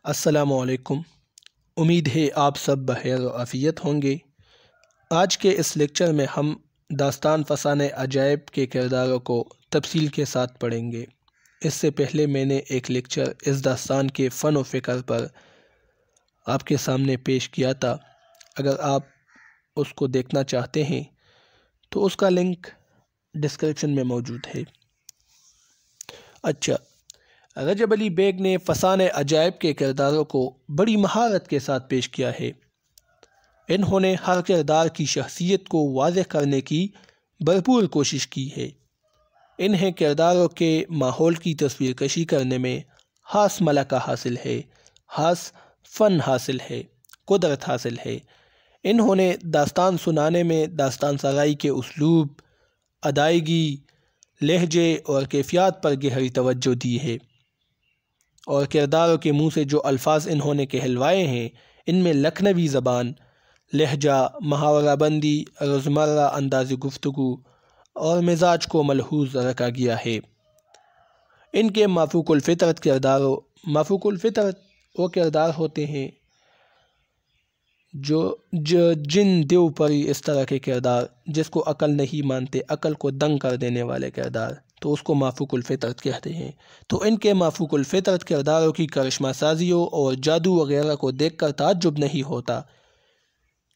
السلام علیکم۔ امید ہے آپ سب بخیر و عافیت ہوں گے۔ آج کے اس لیکچر میں ہم داستان فسانہ عجائب کے کرداروں کو تفصیل کے ساتھ پڑھیں گے۔ اس سے پہلے میں نے ایک لیکچر اس داستان کے فن و فکر پر آپ کے سامنے پیش کیا تھا۔ اگر آپ اس کو دیکھنا چاہتے ہیں تو اس کا لنک ڈسکرپشن میں موجود ہے۔ اچھا، رجب علی بیگ نے فسانہ عجائب کے کرداروں کو بڑی مہارت کے ساتھ پیش کیا ہے۔ انہوں نے ہر کردار کی شخصیت کو واضح کرنے کی بھرپور کوشش کی ہے۔ انہیں کرداروں کے ماحول کی تصویر کشی کرنے میں خاص ملکہ حاصل ہے، خاص فن حاصل ہے، قدرت حاصل ہے۔ انہوں نے داستان سنانے میں داستان سرائی کے اسلوب، ادائیگی، لہجے اور کیفیات پر گہری توجہ دی ہے، اور کرداروں کے منہ سے جو الفاظ انہوں نے کہلوائے ہیں ان میں لکھنوی زبان، لہجہ، محاورہ بندی، روزمرہ انداز گفتگو اور مزاج کو ملحوظ رکھا گیا ہے۔ ان کے مافوق الفطرت کرداروں مافوق الفطرت وہ کردار ہوتے ہیں جو جن دیو پری اس طرح کے کردار جس کو عقل نہیں مانتے، عقل کو دنگ کر دینے والے کردار، تو اس کو مافوق الفطرت کہتے ہیں۔ تو ان کے مافوق الفطرت کرداروں کی کرشمہ سازیوں اور جادو وغیرہ کو دیکھ کر تعجب نہیں ہوتا،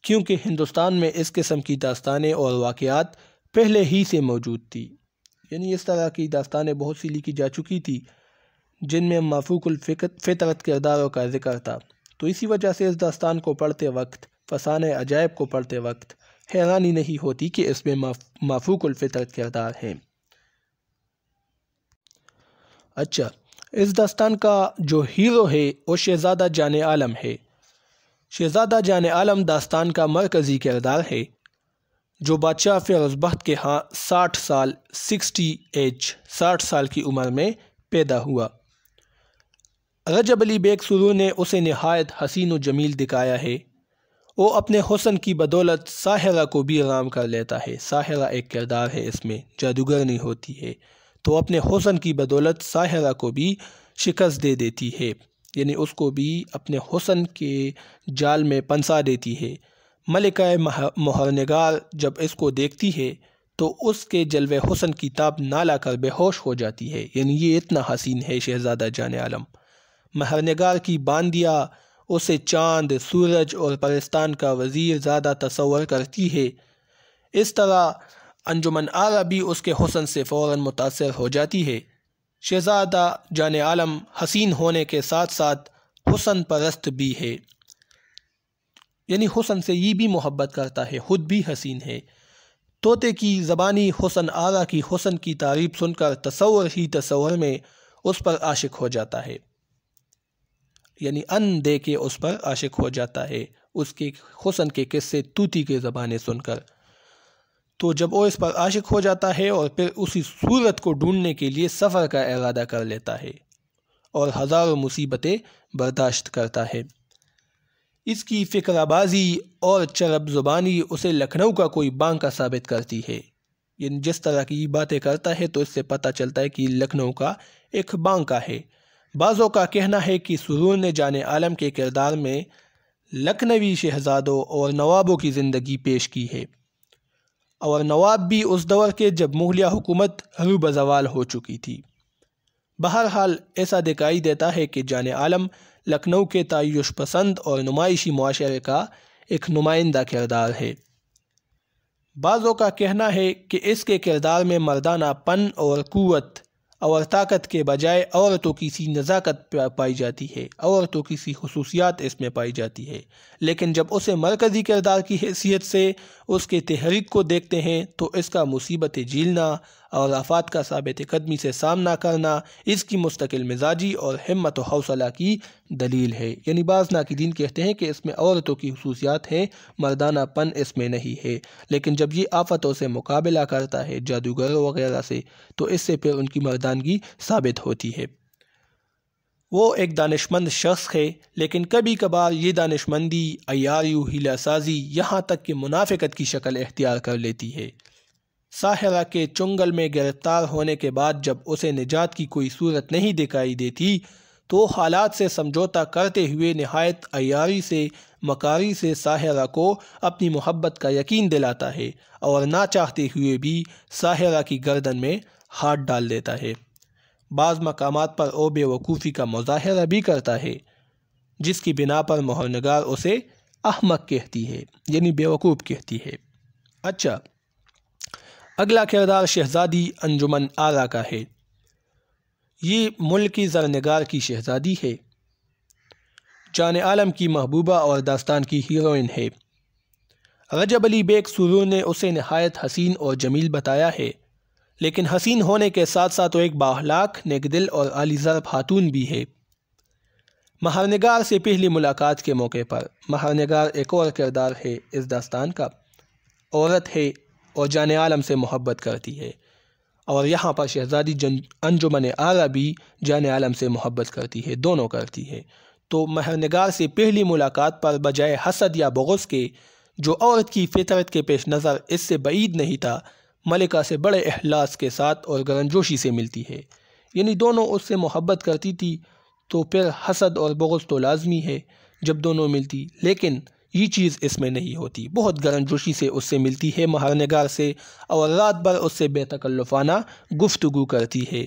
کیونکہ ہندوستان میں اس قسم کی داستانیں اور واقعات پہلے ہی سے موجود تھی۔ یعنی اس طرح کی داستانیں بہت سی لکھی جا چکی تھی جن میں مافوق الفطرت کرداروں کا ذکر تھا۔ تو اسی وجہ سے اس داستان کو پڑھتے وقت، فسانہ عجائب کو پڑھتے وقت حیرانی نہیں ہوتی کہ اس میں مافوق الفطرت کردار ہیں۔ اچھا، اس داستان کا جو ہیرو ہے وہ شہزادہ جان عالم ہے۔ شہزادہ جان عالم داستان کا مرکزی کردار ہے، جو بادشاہ فیروز بخت کے ہاں 60 سال کی عمر میں پیدا ہوا۔ رجب علی بیگ سرور نے اسے نہایت حسین و جمیل دکھایا ہے۔ وہ اپنے حسن کی بدولت ساحرہ کو بھی رام کر لیتا ہے۔ ساحرہ ایک کردار ہے، اس میں جادوگرنی ہوتی ہے، تو اپنے حسن کی بدولت ساحرہ کو بھی شکست دے دیتی ہے، یعنی اس کو بھی اپنے حسن کے جال میں پنسا دیتی ہے۔ ملکہ مہرنگار جب اس کو دیکھتی ہے تو اس کے جلوے حسن کی تاب نہ لا کر بے ہوش ہو جاتی ہے، یعنی یہ اتنا حسین ہے شہزادہ جان عالم۔ مہرنگار کی باندیا اسے چاند، سورج اور پرستان کا وزیر زیادہ تصور کرتی ہے۔ اس طرح انجمن آرا بھی اس کے حسن سے فوراً متاثر ہو جاتی ہے۔ شہزادہ جان عالم حسین ہونے کے ساتھ ساتھ حسن پرست بھی ہے، یعنی حسن سے یہ بھی محبت کرتا ہے، خود بھی حسین ہے۔ طوطے کی زبانی حسن آرا کی حسن کی تعریف سن کر تصور میں اس پر عاشق ہو جاتا ہے، یعنی ان دے کے اس پر عاشق ہو جاتا ہے اس کے حسن کے قصے طوطی کے زبانیں سن کر۔ تو جب وہ اس پر عاشق ہو جاتا ہے اور پھر اسی صورت کو ڈھونڈنے کے لیے سفر کا ارادہ کر لیتا ہے اور ہزاروں مصیبتیں برداشت کرتا ہے۔ اس کی فکرہ بازی اور چرب زبانی اسے لکھنؤ کا کوئی بانکا ثابت کرتی ہے، یعنی جس طرح کی باتیں کرتا ہے تو اس سے پتہ چلتا ہے کہ لکھنؤ کا ایک بانکا ہے۔ بعضوں کا کہنا ہے کہ سرور نے جان عالم کے کردار میں لکھنوی شہزادوں اور نوابوں کی زندگی پیش کی ہے، اور نواب بھی اس دور کے جب مغلیہ حکومت عروبہ زوال ہو چکی تھی۔ بہرحال ایسا دکھائی دیتا ہے کہ جان عالم لکھنؤ کے تعیش پسند اور نمائشی معاشرے کا ایک نمائندہ کردار ہے۔ بعضوں کا کہنا ہے کہ اس کے کردار میں مردانہ پن اور قوت اور طاقت کے بجائے عورتوں کی سی نزاکت پائی جاتی ہے، عورتوں کی سی خصوصیات اس میں پائی جاتی ہے۔ لیکن جب اسے مرکزی کردار کی حیثیت سے اس کے تحریک کو دیکھتے ہیں تو اس کا مصیبتیں جھیلنا اور آفات کا ثابت قدمی سے سامنا کرنا اس کی مستقل مزاجی اور ہمت و حوصلہ کی دلیل ہے۔ یعنی بعض ناقدین کہتے ہیں کہ اس میں عورتوں کی خصوصیات ہیں، مردانہ پن اس میں نہیں ہے، لیکن جب یہ آفتوں سے مقابلہ کرتا ہے، جادوگروں وغیرہ سے، تو اس سے پھر ان کی مردانگی ثابت ہوتی ہے۔ وہ ایک دانشمند شخص ہے، لیکن کبھی کبھار یہ دانشمندی، عیاری و ہیلہ سازی، یہاں تک کہ منافقت کی شکل اختیار کر لیتی ہے۔ ساحرہ کے چنگل میں گرفتار ہونے کے بعد جب اسے نجات کی کوئی صورت نہیں دکھائی دیتی تو حالات سے سمجھوتا کرتے ہوئے نہایت عیاری سے مکاری سے ساحرہ کو اپنی محبت کا یقین دلاتا ہے اور نہ چاہتے ہوئے بھی ساحرہ کی گردن میں ہاتھ ڈال دیتا ہے۔ بعض مقامات پر وہ بے وقوفی کا مظاہرہ بھی کرتا ہے، جس کی بنا پر مہر نگار اسے احمق کہتی ہے، یعنی بے وقوف کہتی ہے۔ اچھا، اگلا کردار شہزادی انجمن آرا کا ہے۔ یہ ملکی زرنگار کی شہزادی ہے، جان عالم کی محبوبہ اور داستان کی ہیروئن ہے۔ رجب علی بیگ سرور نے اسے نہایت حسین اور جمیل بتایا ہے، لیکن حسین ہونے کے ساتھ ساتھ وہ ایک بااخلاق، نیک دل اور عالی ضرب خاتون بھی ہے۔ مہر نگار سے پہلی ملاقات کے موقع پر مہر نگار ایک اور کردار ہے اس داستان کا، عورت ہے اور جان عالم سے محبت کرتی ہے، اور یہاں پر شہزادی انجمن آرا بھی جان عالم سے محبت کرتی ہے، دونوں کرتی ہے۔ تو مہر نگار سے پہلی ملاقات پر بجائے حسد یا بغض کے، جو عورت کی فطرت کے پیش نظر اس سے بعید نہیں تھا، ملکہ سے بڑے اخلاص کے ساتھ اور گرمجوشی سے ملتی ہے، یعنی دونوں اس سے محبت کرتی تھی، تو پھر حسد اور بغض تو لازمی ہے جب دونوں ملتی، لیکن یہ چیز اس میں نہیں ہوتی۔ بہت گرمجوشی سے اس سے ملتی ہے مہر نگار سے، اور رات بھر اس سے بے تکلفانہ گفتگو کرتی ہے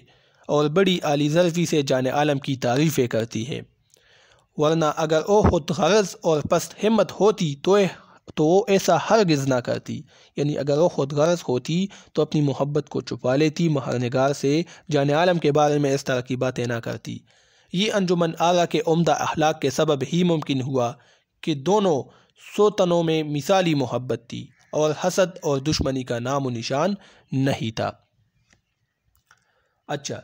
اور بڑی عالی ظرفی سے جان عالم کی تعریفیں کرتی ہے، ورنہ اگر وہ خود غرض اور پست ہمت ہوتی تو وہ ایسا ہرگز نہ کرتی، یعنی اگر وہ خود غرض ہوتی تو اپنی محبت کو چھپا لیتی، مہر نگار سے جان عالم کے بارے میں اس طرح کی باتیں نہ کرتی۔ یہ انجمن آرا کے عمدہ اخلاق کے سبب ہی ممکن ہوا کہ دونوں سوتنوں میں مثالی محبت تھی اور حسد اور دشمنی کا نام و نشان نہیں تھا۔ اچھا،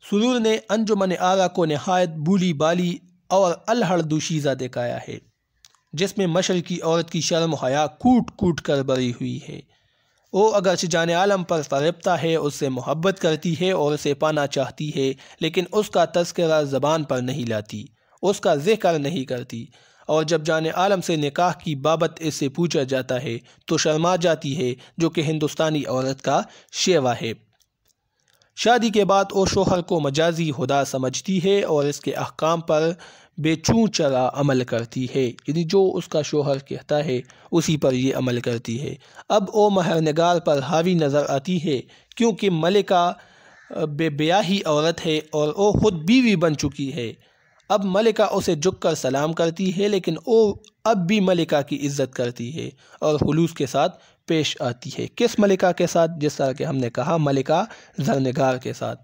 سرور نے انجمن آرا کو نہایت بولی بالی اور الہڑ دوشیزہ دکھایا ہے، جس میں مشرقی عورت کی شرم و حیا کوٹ کوٹ کر بری ہوئی ہے۔ وہ اگرچہ جان عالم پر فریبتہ ہے، اس سے محبت کرتی ہے اور اسے پانا چاہتی ہے، لیکن اس کا تذکرہ زبان پر نہیں لاتی، اس کا ذکر نہیں کرتی، اور جب جان عالم سے نکاح کی بابت اس سے پوچھا جاتا ہے تو شرما جاتی ہے، جو کہ ہندوستانی عورت کا شیوا ہے۔ شادی کے بعد وہ شوہر کو مجازی خدا سمجھتی ہے اور اس کے احکام پر بے چوں چرا عمل کرتی ہے، یعنی جو اس کا شوہر کہتا ہے اسی پر یہ عمل کرتی ہے۔ اب وہ مہر نگار پر حاوی نظر آتی ہے، کیونکہ ملکہ بے بیاہی عورت ہے اور وہ خود بیوی بن چکی ہے۔ اب ملکہ اسے جھک کر سلام کرتی ہے، لیکن وہ اب بھی ملکہ کی عزت کرتی ہے اور خلوص کے ساتھ پیش آتی ہے۔ کس ملکہ کے ساتھ؟ جس طرح کہ ہم نے کہا، ملکہ زرنگار کے ساتھ۔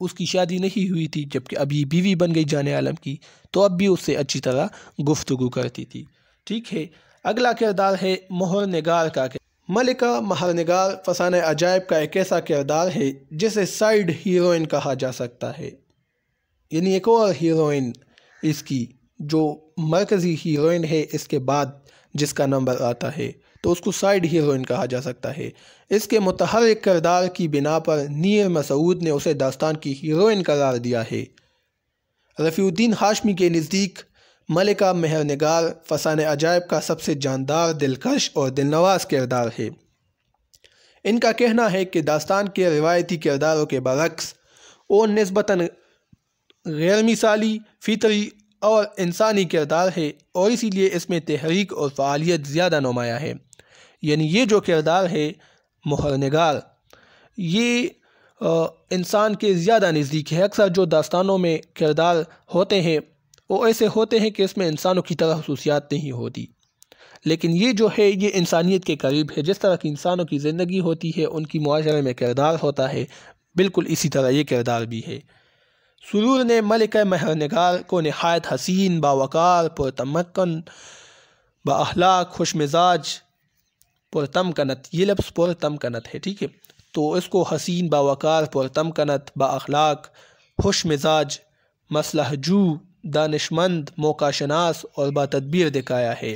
اس کی شادی نہیں ہوئی تھی، جبکہ اب یہ بیوی بن گئی جان عالم کی، تو اب بھی اس سے اچھی طرح گفتگو کرتی تھی۔ ٹھیک ہے، اگلا کردار ہے مہر نگار کا۔ ملکہ مہر نگار فسانہ عجائب کا ایک ایسا کردار ہے جسے سائیڈ ہیروئن کہا جا سکتا ہے، یعنی ایک اور ہیروئن اس کی جو مرکزی ہیروئن ہے اس کے بعد جس کا نمبر آتا ہے، تو اس کو سائیڈ ہیروئن کہا جا سکتا ہے۔ اس کے متحرک کردار کی بنا پر نیر مسعود نے اسے داستان کی ہیروئن قرار دیا ہے۔ رفیع الدین ہاشمی کے نزدیک ملکہ مہر نگار فسانہ عجائب کا سب سے جاندار، دلکش اور دلنواز کردار ہے۔ ان کا کہنا ہے کہ داستان کے روایتی کرداروں کے برعکس وہ نسبتاً غیر مثالی، فطری اور انسانی کردار ہے، اور اسی لیے اس میں تحریک اور فعالیت زیادہ نمایاں ہے۔ یعنی یہ جو کردار ہے مہر نگار، یہ انسان کے زیادہ نزدیک ہے۔ اکثر جو داستانوں میں کردار ہوتے ہیں وہ ایسے ہوتے ہیں کہ اس میں انسانوں کی طرح خصوصیات نہیں ہوتی، لیکن یہ جو ہے یہ انسانیت کے قریب ہے۔ جس طرح کی انسانوں کی زندگی ہوتی ہے، ان کی معاشرے میں کردار ہوتا ہے، بالکل اسی طرح یہ کردار بھی ہے۔ سرور نے ملکہ مہر نگار کو نہایت حسین، باوقار، پرتمکن، با اخلاق، خوش مزاج، پرتمکنت، یہ لفظ پرتمکنت ہے، ٹھیک ہے، تو اس کو حسین، باوقار، پرتمکنت، با اخلاق، خوش مزاج، مصلحہ جو، دانشمند، موقع شناس اور با تدبیر دکھایا ہے۔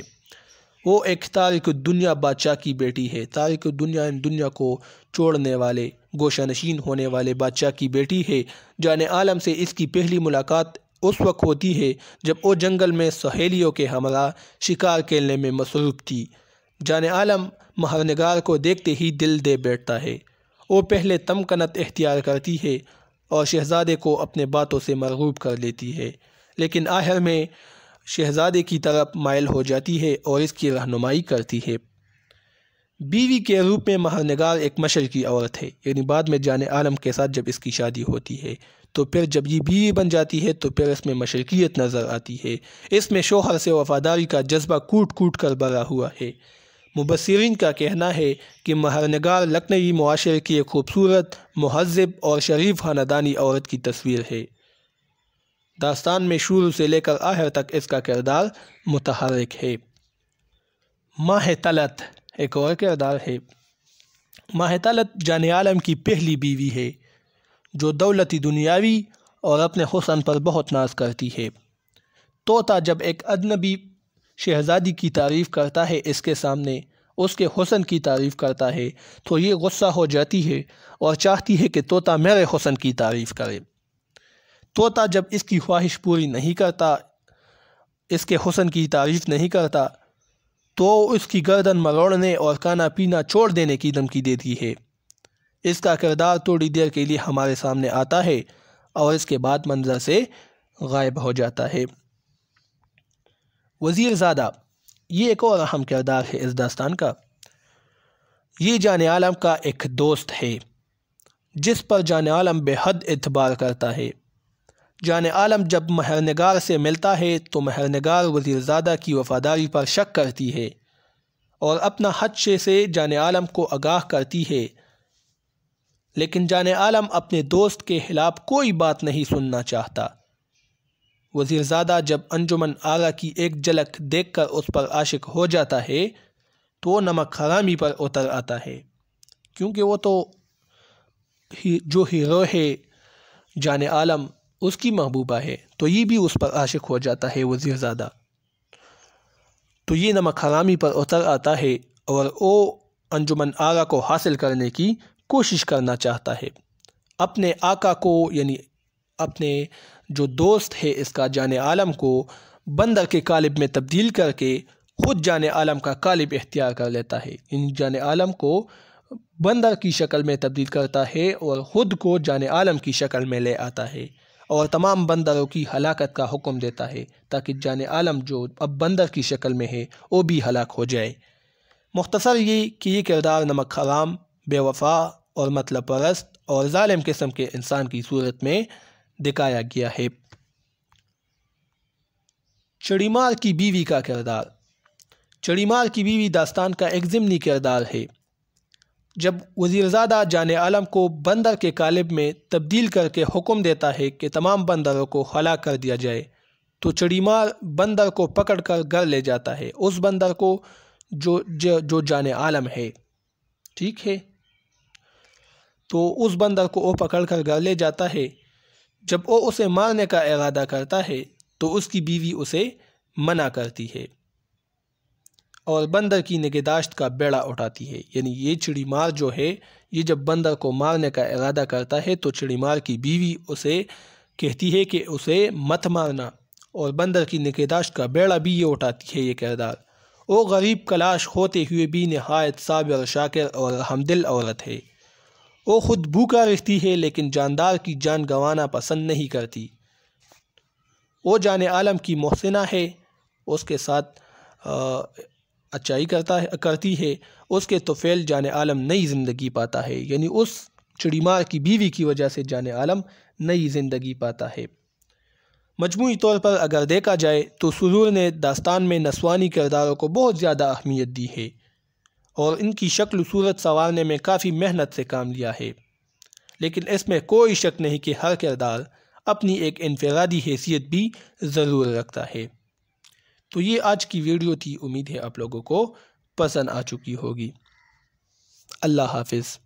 وہ ایک تارک الدنیا بادشاہ کی بیٹی ہے۔ تارک الدنیا ان دنیا کو چھوڑنے والے، گوشہ نشین ہونے والے بادشاہ کی بیٹی ہے۔ جان عالم سے اس کی پہلی ملاقات اس وقت ہوتی ہے جب وہ جنگل میں سہیلیوں کے ہمراہ شکار کھیلنے میں مصروف تھی۔ جان عالم مہر نگار کو دیکھتے ہی دل دے بیٹھتا ہے۔ وہ پہلے تمکنت اختیار کرتی ہے اور شہزادے کو اپنے باتوں سے مرغوب کر لیتی ہے، لیکن آخر میں شہزادے کی طرف مائل ہو جاتی ہے اور اس کی رہنمائی کرتی ہے۔ بیوی کے روپ میں مہر نگار ایک مشرقی عورت ہے، یعنی بعد میں جان عالم کے ساتھ جب اس کی شادی ہوتی ہے تو پھر جب یہ بیوی بن جاتی ہے تو پھر اس میں مشرقیت نظر آتی ہے۔ اس میں شوہر سے وفاداری کا جذبہ کوٹ کوٹ کر بھرا ہوا ہے۔ مبصرین کا کہنا ہے کہ مہر نگار لکھنوی معاشرے کی ایک خوبصورت، مہذب اور شریف خاندانی عورت کی تصویر ہے۔ داستان میں شروع سے لے کر آخر تک اس کا کردار متحرک ہے۔ ماہ طلعت ایک اور کردار ہے۔ ماہ طلعت جان عالم کی پہلی بیوی ہے جو دولتی دنیاوی اور اپنے حسن پر بہت ناز کرتی ہے۔ طوطا جب ایک اجنبی شہزادی کی تعریف کرتا ہے، اس کے سامنے اس کے حسن کی تعریف کرتا ہے تو یہ غصہ ہو جاتی ہے اور چاہتی ہے کہ طوطا میرے حسن کی تعریف کرے۔ طوطا جب اس کی خواہش پوری نہیں کرتا، اس کے حسن کی تعریف نہیں کرتا تو اس کی گردن مروڑنے اور کھانا پینا چھوڑ دینے کی دھمکی دیتی ہے۔ اس کا کردار تھوڑی دیر کے لیے ہمارے سامنے آتا ہے اور اس کے بعد منظر سے غائب ہو جاتا ہے۔ وزیر زادہ یہ ایک اور اہم کردار ہے اس داستان کا۔ یہ جان عالم کا ایک دوست ہے جس پر جان عالم بے حد اعتبار کرتا ہے۔ جان عالم جب مہر نگار سے ملتا ہے تو مہر نگار وزیر زادہ کی وفاداری پر شک کرتی ہے اور اپنا خدشے سے جان عالم کو آگاہ کرتی ہے، لیکن جان عالم اپنے دوست کے خلاف کوئی بات نہیں سننا چاہتا۔ وزیر زادہ جب انجمن آرا کی ایک جھلک دیکھ کر اس پر عاشق ہو جاتا ہے تو وہ نمک حرامی پر اتر آتا ہے، کیونکہ وہ تو جو ہیرو ہے جان عالم اس کی محبوبہ ہے، تو یہ بھی اس پر عاشق ہو جاتا ہے وزیر زادہ۔ تو یہ نمک حرامی پر اتر آتا ہے اور وہ انجمن آرا کو حاصل کرنے کی کوشش کرنا چاہتا ہے۔ اپنے آقا کو یعنی اپنے جو دوست ہے اس کا جان عالم کو بندر کے قالب میں تبدیل کر کے خود جان عالم کا قالب اختیار کر لیتا ہے، یعنی جان عالم کو بندر کی شکل میں تبدیل کرتا ہے اور خود کو جان عالم کی شکل میں لے آتا ہے اور تمام بندروں کی ہلاکت کا حکم دیتا ہے تاکہ جان عالم جو اب بندر کی شکل میں ہے وہ بھی ہلاک ہو جائے۔ مختصر یہ کہ یہ کردار نمک حرام، بے وفا اور مطلب پرست اور ظالم قسم کے انسان کی صورت میں دکھایا گیا ہے۔ چڑی مار کی بیوی کا کردار۔ چڑی مار کی بیوی داستان کا ایک ضمنی کردار ہے۔ جب وزیر زادہ جان عالم کو بندر کے قالب میں تبدیل کر کے حکم دیتا ہے کہ تمام بندروں کو ہلاک کر دیا جائے تو چڑی مار بندر کو پکڑ کر گھر لے جاتا ہے، اس بندر کو جو جان عالم ہے، ٹھیک ہے، تو اس بندر کو وہ پکڑ کر گھر لے جاتا ہے۔ جب وہ اسے مارنے کا ارادہ کرتا ہے تو اس کی بیوی اسے منع کرتی ہے اور بندر کی نگہداشت کا بیڑا اٹھاتی ہے، یعنی یہ چڑی مار جو ہے یہ جب بندر کو مارنے کا ارادہ کرتا ہے تو چڑی مار کی بیوی اسے کہتی ہے کہ اسے مت مارنا، اور بندر کی نگہداشت کا بیڑا بھی یہ اٹھاتی ہے یہ کردار۔ وہ غریب کلاش ہوتے ہوئے بھی نہایت صابر، شاکر اور رحمدل عورت ہے۔ وہ خود بھوکا رہتی ہے لیکن جاندار کی جان گنوانا پسند نہیں کرتی۔ وہ جان عالم کی محسنہ ہے، اس کے ساتھ اچائی کرتی ہے، اس کے طفیل جان عالم نئی زندگی پاتا ہے، یعنی اس چڑی مار کی بیوی کی وجہ سے جان عالم نئی زندگی پاتا ہے۔ مجموعی طور پر اگر دیکھا جائے تو سرور نے داستان میں نسوانی کرداروں کو بہت زیادہ اہمیت دی ہے اور ان کی شکل و صورت سنوارنے میں کافی محنت سے کام لیا ہے، لیکن اس میں کوئی شک نہیں کہ ہر کردار اپنی ایک انفرادی حیثیت بھی ضرور رکھتا ہے۔ تو یہ آج کی ویڈیو تھی، امید ہے آپ لوگوں کو پسند آ چکی ہوگی۔ اللہ حافظ۔